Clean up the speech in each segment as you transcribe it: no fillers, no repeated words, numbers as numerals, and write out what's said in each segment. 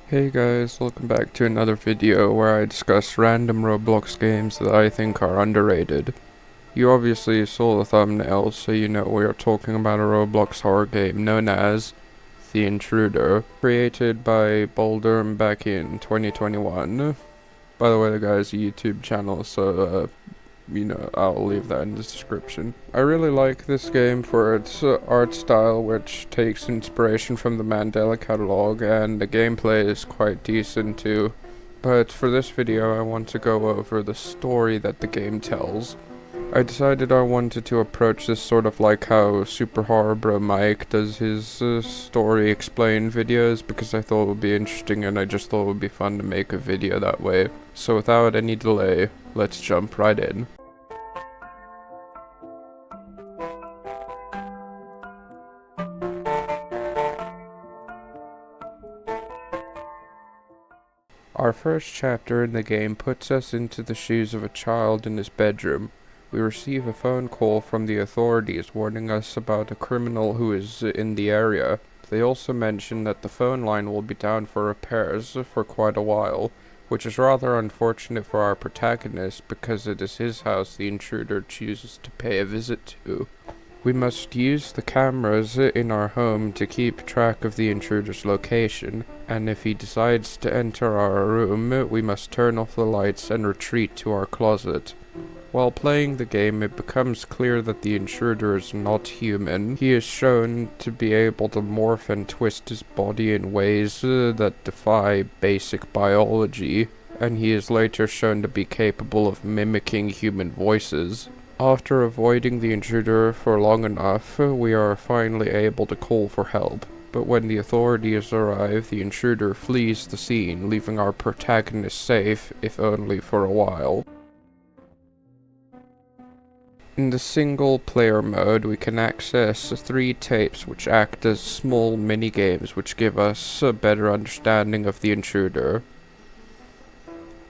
Hey guys, welcome back to another video where I discuss random Roblox games that I think are underrated. You obviously saw the thumbnail, so you know we are talking about a Roblox horror game known as The Intruder, created by Bulderme back in 2021. By the way, the guy's a YouTube channel, so I'll leave that in the description. I really like this game for its art style, which takes inspiration from the Mandela catalog, and the gameplay is quite decent too. But for this video I want to go over the story that the game tells. I decided I wanted to approach this sort of like how Super Horror Bro Mike does his story explain videos, because I thought it would be interesting and I just thought it would be fun to make a video that way. So without any delay, let's jump right in. Our first chapter in the game puts us into the shoes of a child in his bedroom. We receive a phone call from the authorities warning us about a criminal who is in the area. They also mention that the phone line will be down for repairs for quite a while, which is rather unfortunate for our protagonist because it is his house the intruder chooses to pay a visit to. We must use the cameras in our home to keep track of the intruder's location, and if he decides to enter our room, we must turn off the lights and retreat to our closet. While playing the game, it becomes clear that the intruder is not human. He is shown to be able to morph and twist his body in ways that defy basic biology, and he is later shown to be capable of mimicking human voices. After avoiding the intruder for long enough, we are finally able to call for help. But when the authorities arrive, the intruder flees the scene, leaving our protagonist safe, if only for a while. In the single-player mode, we can access 3 tapes which act as small mini-games which give us a better understanding of the intruder.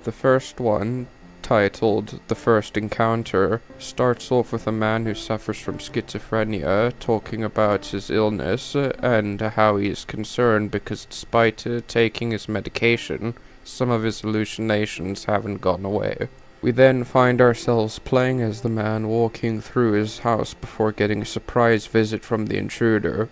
The first one, titled The First Encounter, starts off with a man who suffers from schizophrenia talking about his illness and how he is concerned because despite taking his medication, some of his hallucinations haven't gone away. We then find ourselves playing as the man walking through his house before getting a surprise visit from the intruder.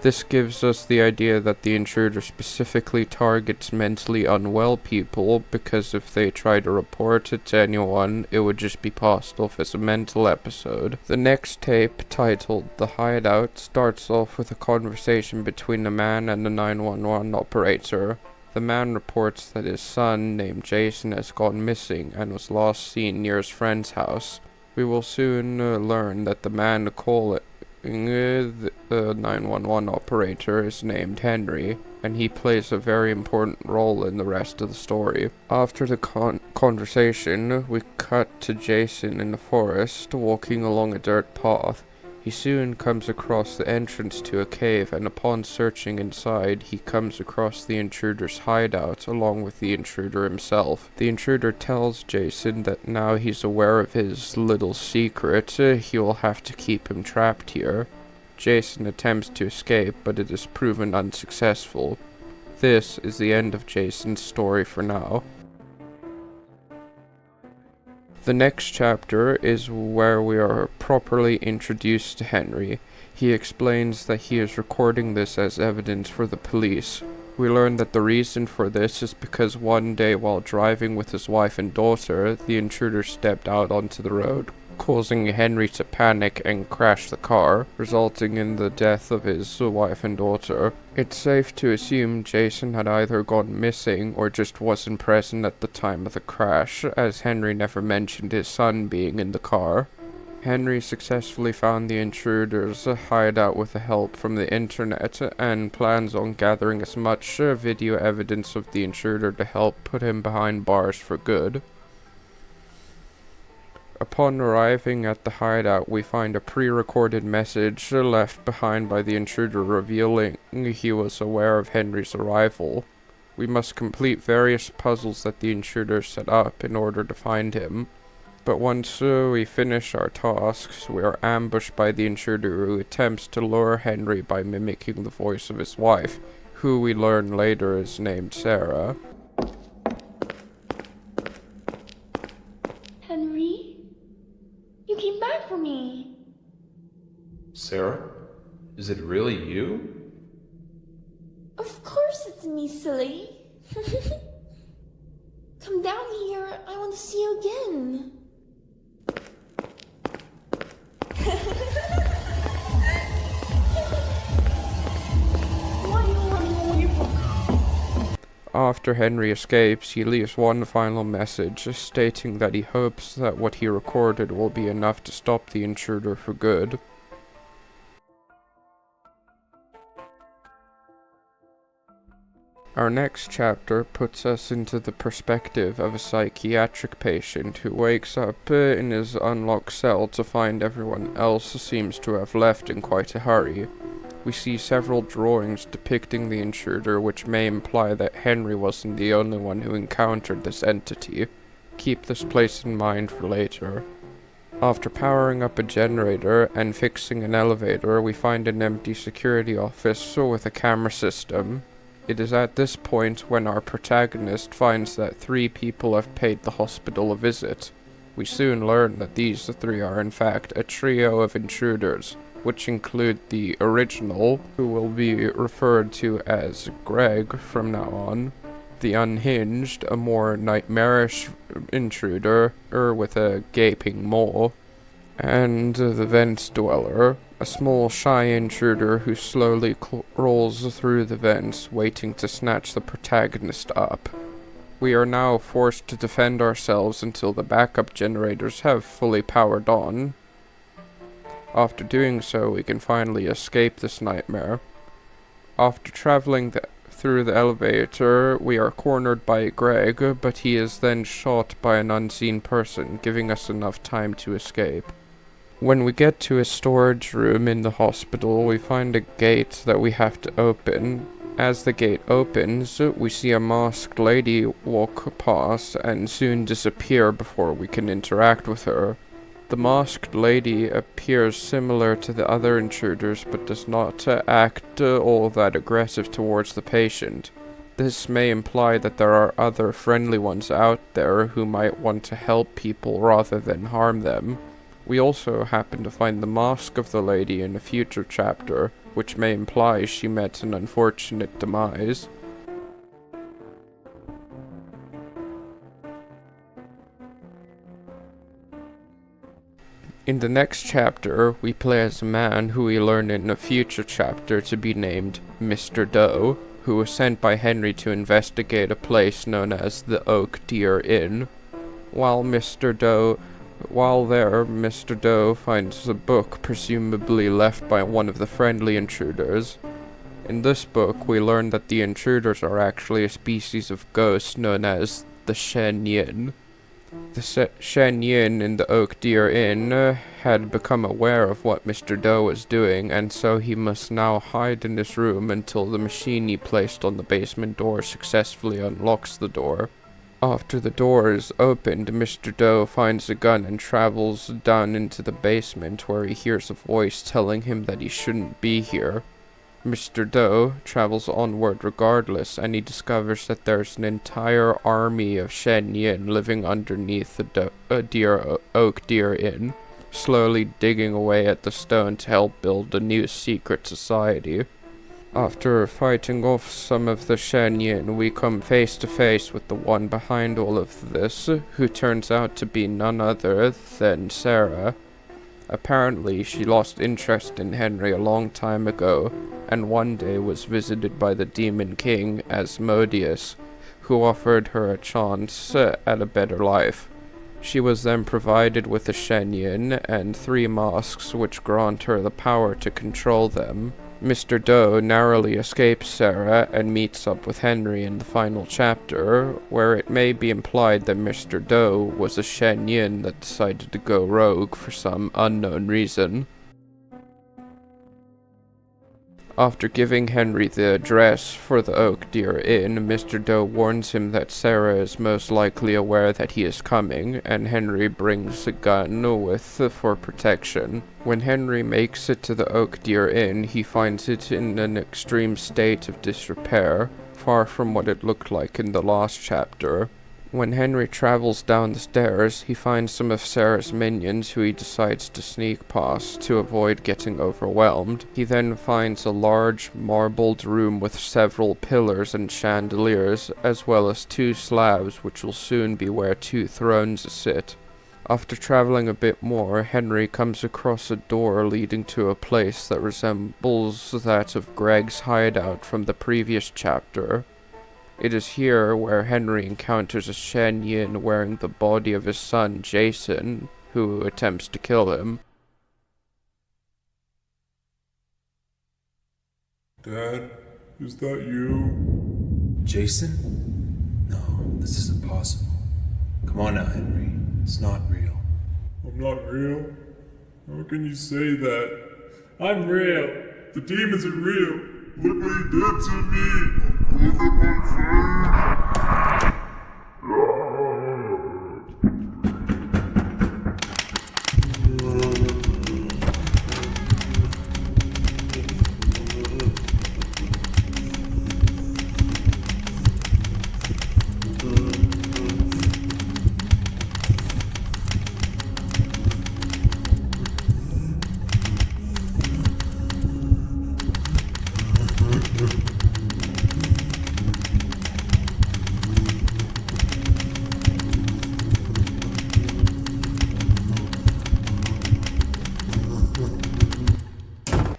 This gives us the idea that the intruder specifically targets mentally unwell people, because if they try to report it to anyone, it would just be passed off as a mental episode. The next tape, titled The Hideout, starts off with a conversation between a man and a 911 operator. The man reports that his son, named Jason, has gone missing and was last seen near his friend's house. We will soon learn that the man calling the 911 operator is named Henry, and he plays a very important role in the rest of the story. After the conversation, we cut to Jason in the forest, walking along a dirt path. He soon comes across the entrance to a cave, and upon searching inside, he comes across the intruder's hideout along with the intruder himself. The intruder tells Jason that now he's aware of his little secret, he will have to keep him trapped here. Jason attempts to escape, but it is proven unsuccessful. This is the end of Jason's story for now. The next chapter is where we are properly introduced to Henry. He explains that he is recording this as evidence for the police. We learn that the reason for this is because one day while driving with his wife and daughter, the intruder stepped out onto the road, causing Henry to panic and crash the car, resulting in the death of his wife and daughter. It's safe to assume Jason had either gone missing or just wasn't present at the time of the crash, as Henry never mentioned his son being in the car. Henry successfully found the intruder's hideout with the help from the internet and plans on gathering as much video evidence of the intruder to help put him behind bars for good. Upon arriving at the hideout, we find a pre-recorded message left behind by the intruder revealing he was aware of Henry's arrival. We must complete various puzzles that the intruder set up in order to find him. But once we finish our tasks, we are ambushed by the intruder, who attempts to lure Henry by mimicking the voice of his wife, who we learn later is named Sarah. Henry? You came back for me. Sarah? Is it really you? Of course it's me, silly. Come down here. I want to see you again. Why are you running away from me? After Henry escapes, he leaves one final message stating that he hopes that what he recorded will be enough to stop the intruder for good. Our next chapter puts us into the perspective of a psychiatric patient who wakes up in his unlocked cell to find everyone else seems to have left in quite a hurry. We see several drawings depicting the intruder, which may imply that Henry wasn't the only one who encountered this entity. Keep this place in mind for later. After powering up a generator and fixing an elevator, we find an empty security office with a camera system. It is at this point when our protagonist finds that 3 people have paid the hospital a visit. We soon learn that these 3 are in fact a trio of intruders, which include the original, who will be referred to as Greg from now on, the unhinged, a more nightmarish intruder with a gaping maw, and the vents dweller, a small shy intruder who slowly rolls through the vents, waiting to snatch the protagonist up. We are now forced to defend ourselves until the backup generators have fully powered on. After doing so, we can finally escape this nightmare. After traveling through the elevator, we are cornered by Greg, but he is then shot by an unseen person, giving us enough time to escape. When we get to a storage room in the hospital, we find a gate that we have to open. As the gate opens, we see a masked lady walk past and soon disappear before we can interact with her. The masked lady appears similar to the other intruders but does not act all that aggressive towards the patient. This may imply that there are other friendly ones out there who might want to help people rather than harm them. We also happen to find the mask of the lady in a future chapter, which may imply she met an unfortunate demise. In the next chapter, we play as a man who we learn in a future chapter to be named Mr. Doe, who was sent by Henry to investigate a place known as the Oak Deer Inn. While there, Mr. Doe finds a book presumably left by one of the friendly intruders. In this book, we learn that the intruders are actually a species of ghost known as the Shen Yin. The Shen Yin in the Oak Deer Inn had become aware of what Mr. Doe was doing, and so he must now hide in his room until the machine he placed on the basement door successfully unlocks the door. After the door is opened, Mr. Doe finds a gun and travels down into the basement where he hears a voice telling him that he shouldn't be here. Mr. Doe travels onward regardless, and he discovers that there's an entire army of Shen Yin living underneath the Oak Deer Inn, slowly digging away at the stone to help build a new secret society. After fighting off some of the Shen Yin, we come face to face with the one behind all of this, who turns out to be none other than Sarah. Apparently, she lost interest in Henry a long time ago, and one day was visited by the Demon King, Asmodeus, who offered her a chance at a better life. She was then provided with a Shen Yin and 3 masks which grant her the power to control them. Mr. Doe narrowly escapes Sarah and meets up with Henry in the final chapter, where it may be implied that Mr. Doe was a Shen Yin that decided to go rogue for some unknown reason. After giving Henry the address for the Oak Deer Inn, Mr. Doe warns him that Sarah is most likely aware that he is coming, and Henry brings a gun with for protection. When Henry makes it to the Oak Deer Inn, he finds it in an extreme state of disrepair, far from what it looked like in the last chapter. When Henry travels down the stairs, he finds some of Sarah's minions who he decides to sneak past to avoid getting overwhelmed. He then finds a large marbled room with several pillars and chandeliers, as well as 2 slabs which will soon be where 2 thrones sit. After traveling a bit more, Henry comes across a door leading to a place that resembles that of Greg's hideout from the previous chapter. It is here where Henry encounters a Shen Yin wearing the body of his son Jason, who attempts to kill him. Dad, is that you? Jason? No, this isn't possible. Come on now, Henry. It's not real. I'm not real? How can you say that? I'm real. The demons are real. Look what he did to me. Look at my face.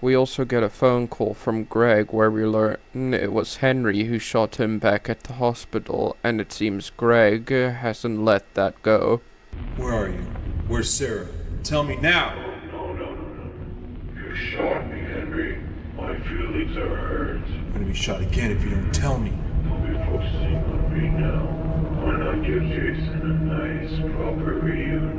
We also get a phone call from Greg where we learn it was Henry who shot him back at the hospital, and it seems Greg hasn't let that go. Where are you? Where's Sarah? Tell me now! No. You shot me, Henry. My feelings are hurt. I'm gonna be shot again if you don't tell me. Don't be focusing on me now. Why not give Jason a nice, proper reunion?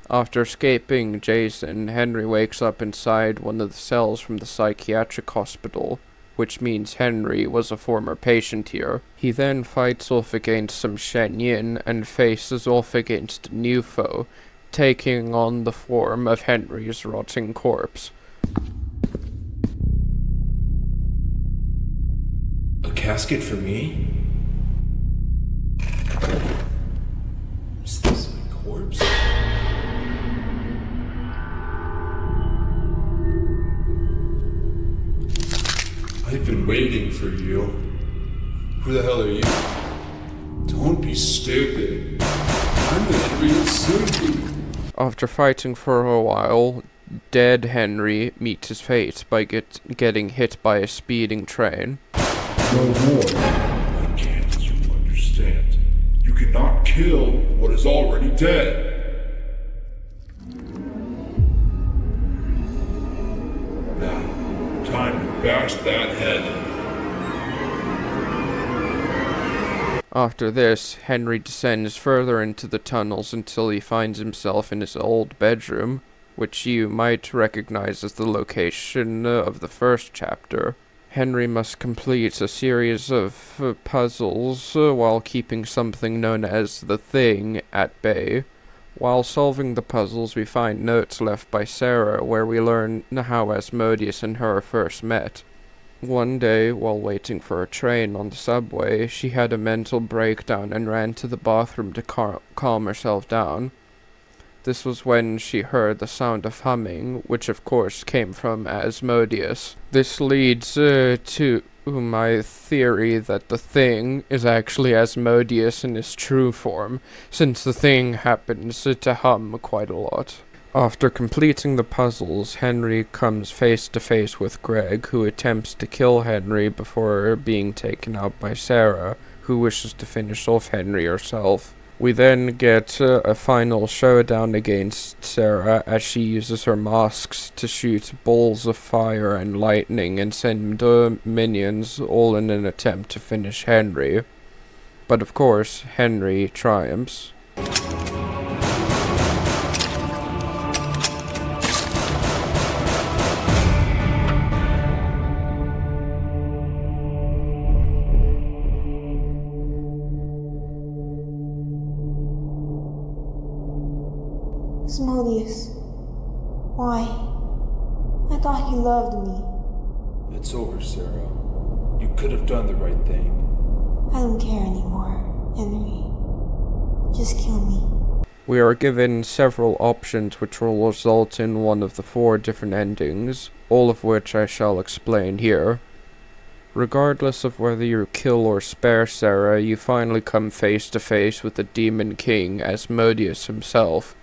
After escaping Jason, Henry wakes up inside one of the cells from the psychiatric hospital, which means Henry was a former patient here. He then fights off against some Shen Yin and faces off against a new foe, taking on the form of Henry's rotting corpse. A casket for me? Is this my corpse? I've been waiting for you. Who the hell are you? Don't be stupid. I'm the Henry you'll soon be. After fighting for a while, dead Henry meets his fate by getting hit by a speeding train. No more. I can't, you understand. You cannot kill what is already dead. Now, time to bash that head in. After this, Henry descends further into the tunnels until he finds himself in his old bedroom, which you might recognize as the location of the first chapter. Henry must complete a series of puzzles while keeping something known as the Thing at bay. While solving the puzzles, we find notes left by Sarah where we learn how Asmodeus and her first met. One day, while waiting for a train on the subway, she had a mental breakdown and ran to the bathroom to calm herself down. This was when she heard the sound of humming, which of course came from Asmodeus. This leads to my theory that the Thing is actually Asmodeus in his true form, since the Thing happens to hum quite a lot. After completing the puzzles, Henry comes face to face with Greg, who attempts to kill Henry before being taken out by Sarah, who wishes to finish off Henry herself. We then get a final showdown against Sarah as she uses her masks to shoot balls of fire and lightning and send minions, all in an attempt to finish Henry. But of course, Henry triumphs. Asmodeus. Why? I thought he loved me. It's over, Sarah. You could have done the right thing. I don't care anymore, Henry. Just kill me. We are given several options which will result in one of the 4 different endings, all of which I shall explain here. Regardless of whether you kill or spare Sarah, you finally come face to face with the Demon King, Asmodeus himself.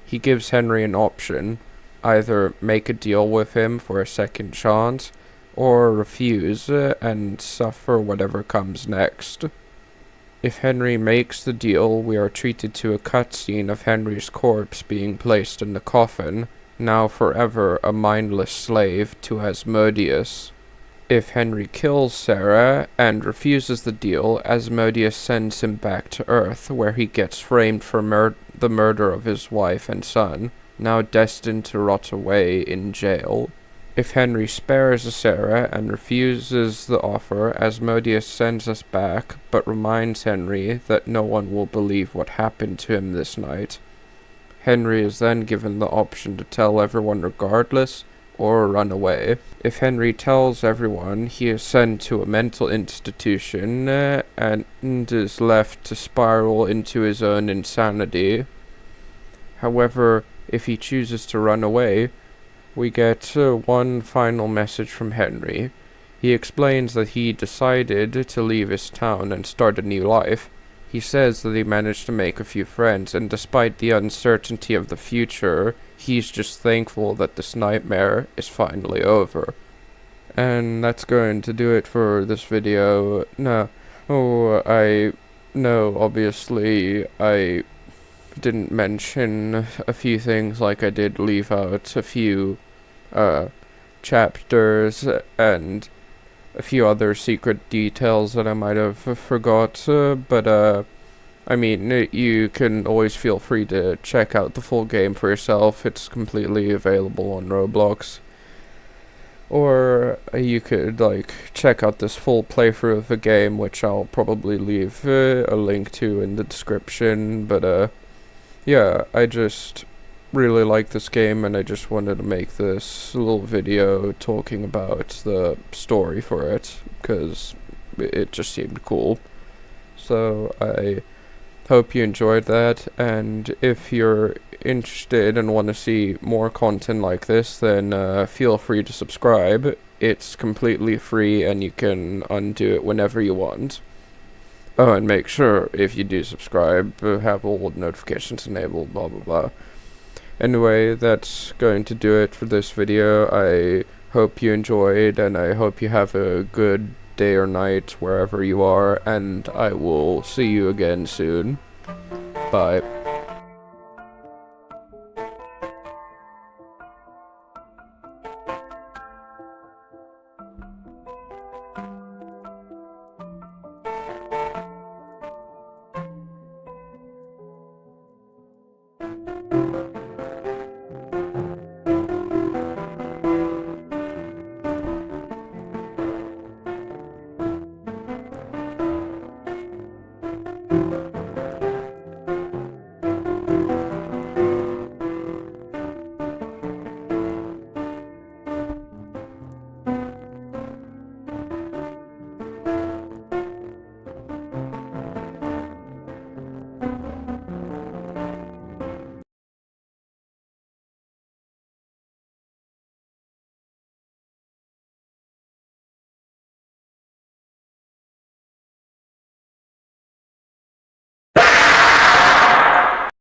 He gives Henry an option: either make a deal with him for a second chance, or refuse and suffer whatever comes next. If Henry makes the deal, we are treated to a cutscene of Henry's corpse being placed in the coffin, now forever a mindless slave to Asmodeus. If Henry kills Sarah and refuses the deal, Asmodeus sends him back to Earth, where he gets framed for the murder of his wife and son, now destined to rot away in jail. If Henry spares Sarah and refuses the offer, Asmodeus sends us back, but reminds Henry that no one will believe what happened to him this night. Henry is then given the option to tell everyone regardless, or run away. If Henry tells everyone, he is sent to a mental institution and is left to spiral into his own insanity. However, if he chooses to run away, we get one final message from Henry. He explains that he decided to leave his town and start a new life. He says that he managed to make a few friends, and despite the uncertainty of the future, he's just thankful that this nightmare is finally over. And that's going to do it for this video. Obviously, I didn't mention a few things, like I did leave out a few chapters and a few other secret details that I might have forgot, but I mean, you can always feel free to check out the full game for yourself. It's completely available on Roblox. Or you could, check out this full playthrough of the game, which I'll probably leave a link to in the description, but yeah, I just really like this game, and I just wanted to make this little video talking about the story for it, because it just seemed cool. So I hope you enjoyed that, and if you're interested and want to see more content like this, then feel free to subscribe. It's completely free, and you can undo it whenever you want. Oh, and make sure, if you do subscribe, have all notifications enabled, blah blah blah. Anyway, that's going to do it for this video. I hope you enjoyed, and I hope you have a good day or night wherever you are, and I will see you again soon. Bye.